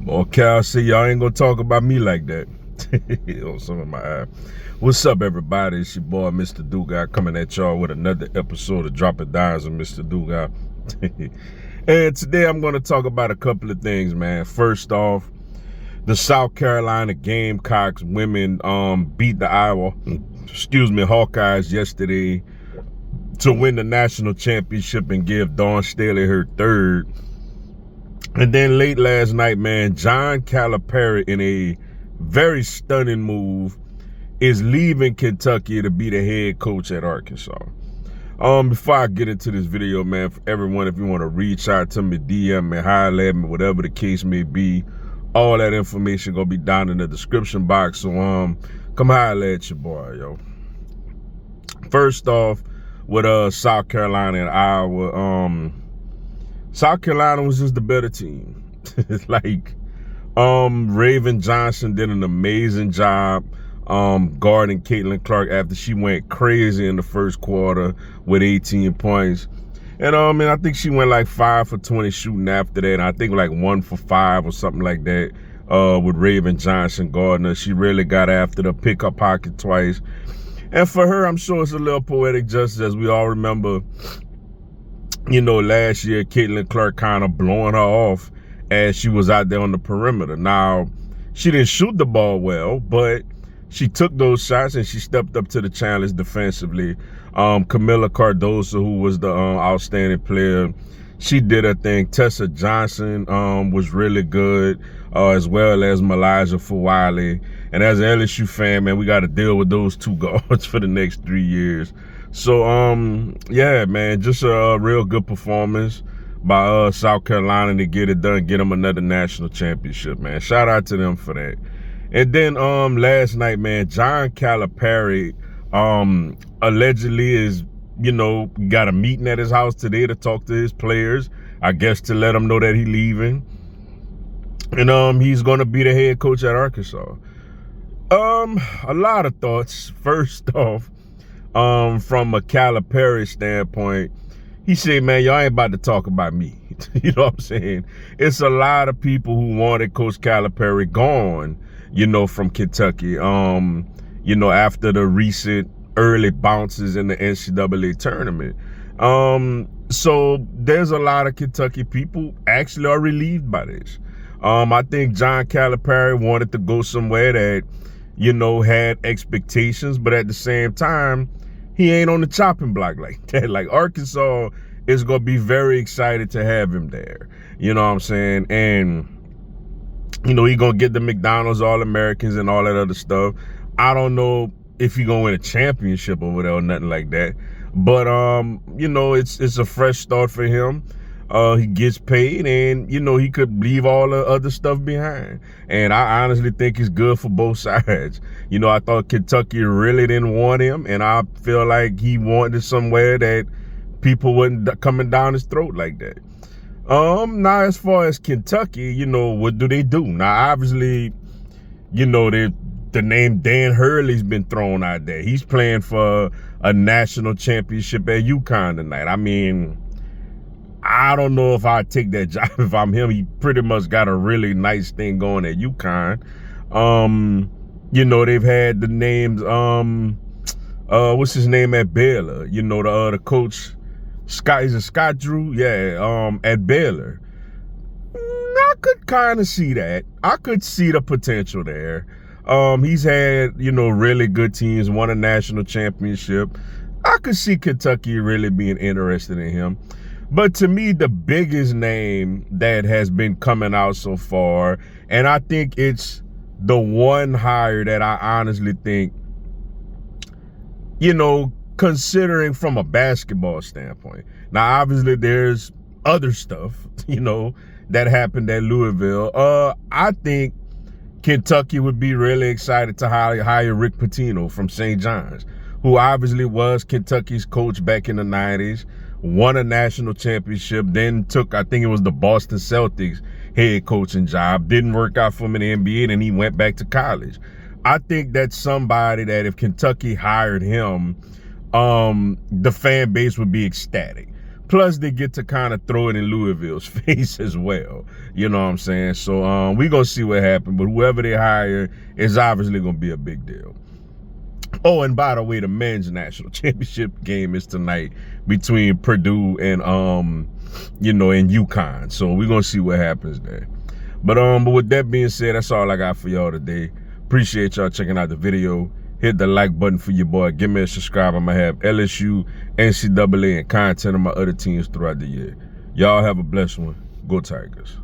Okay, I see y'all ain't gonna talk about me like that. On some of my eye. What's up, everybody? It's your boy, Mr. Dugai, coming at y'all with another episode of Dropping Dimes with Mr. Dugai. And today I'm gonna talk about a couple of things, man. First off, the South Carolina Gamecocks women beat the Hawkeyes yesterday to win the national championship and give Dawn Staley her third. And then late last night, man, Jon Calipari, in a very stunning move, is leaving Kentucky to be the head coach at Arkansas. Before I get into this video, man, for everyone, if you want to reach out to me, DM me, holler at me, whatever the case may be, all that information gonna be down in the description box. So come holler at your boy, yo. First off, with South Carolina and Iowa, South Carolina was just the better team. Raven Johnson did an amazing job guarding Caitlin Clark after she went crazy in the first quarter with 18 points. And I think she went like 5 for 20 shooting after that. And I think like 1 for 5 or something like that with Raven Johnson guarding her. She really got after the pick her pocket twice. And for her, I'm sure it's a little poetic justice, as we all remember. You know, last year, Caitlin Clark kind of blowing her off as she was out there on the perimeter. Now, she didn't shoot the ball well, but she took those shots and she stepped up to the challenge defensively. Camilla Cardoso, who was the outstanding player, she did her thing. Tessa Johnson was really good, as well as Malijah Fuwale. And as an LSU fan, man, we got to deal with those two guards for the next 3 years. So, yeah, man, just a real good performance by South Carolina to get it done, get them another national championship, man. Shout out to them for that. And then last night, man, Jon Calipari allegedly is, got a meeting at his house today to talk to his players, I guess to let them know that he's leaving. And he's going to be the head coach at Arkansas. A lot of thoughts. First off, from a Calipari standpoint, he said, man, y'all ain't about to talk about me. You know what I'm saying? It's a lot of people who wanted Coach Calipari gone, from Kentucky, after the recent early bounces in the NCAA tournament. So there's a lot of Kentucky people actually are relieved by this. I think Jon Calipari wanted to go somewhere that, had expectations, but at the same time, he ain't on the chopping block like that. Like, Arkansas is going to be very excited to have him there. You know what I'm saying? And, he going to get the McDonald's All-Americans and all that other stuff. I don't know if he going to win a championship over there or nothing like that. But, it's a fresh start for him. He gets paid and, he could leave all the other stuff behind. And I honestly think it's good for both sides. I thought Kentucky really didn't want him, and I feel like he wanted somewhere that people wasn't coming down his throat like that. Now, as far as Kentucky, what do they do? Now, obviously, the name Dan Hurley's been thrown out there. He's playing for a national championship at UConn tonight. I mean, I don't know if I'd take that job if I'm him. He pretty much got a really nice thing going at UConn. They've had the names, what's his name at Baylor? The coach, is it Scott Drew? Yeah, at Baylor. I could kind of see that. I could see the potential there. He's had, really good teams, won a national championship. I could see Kentucky really being interested in him. But to me, the biggest name that has been coming out so far, and I think it's the one hire that I honestly think, considering from a basketball standpoint. Now, obviously, there's other stuff, that happened at Louisville. I think Kentucky would be really excited to hire Rick Pitino from St. John's, who obviously was Kentucky's coach back in the 90s. Won a national championship, then took, I think it was the Boston Celtics head coaching job. Didn't work out for him in the NBA, and he went back to college. I think that's somebody that if Kentucky hired him, the fan base would be ecstatic. Plus, they get to kind of throw it in Louisville's face as well. You know what I'm saying? So we're going to see what happens. But whoever they hire is obviously going to be a big deal. Oh, and by the way, the men's national championship game is tonight between Purdue and, and UConn. So we're going to see what happens there. But with that being said, that's all I got for y'all today. Appreciate y'all checking out the video. Hit the like button for your boy. Give me a subscribe. I'm going to have LSU, NCAA, and content of my other teams throughout the year. Y'all have a blessed one. Go Tigers.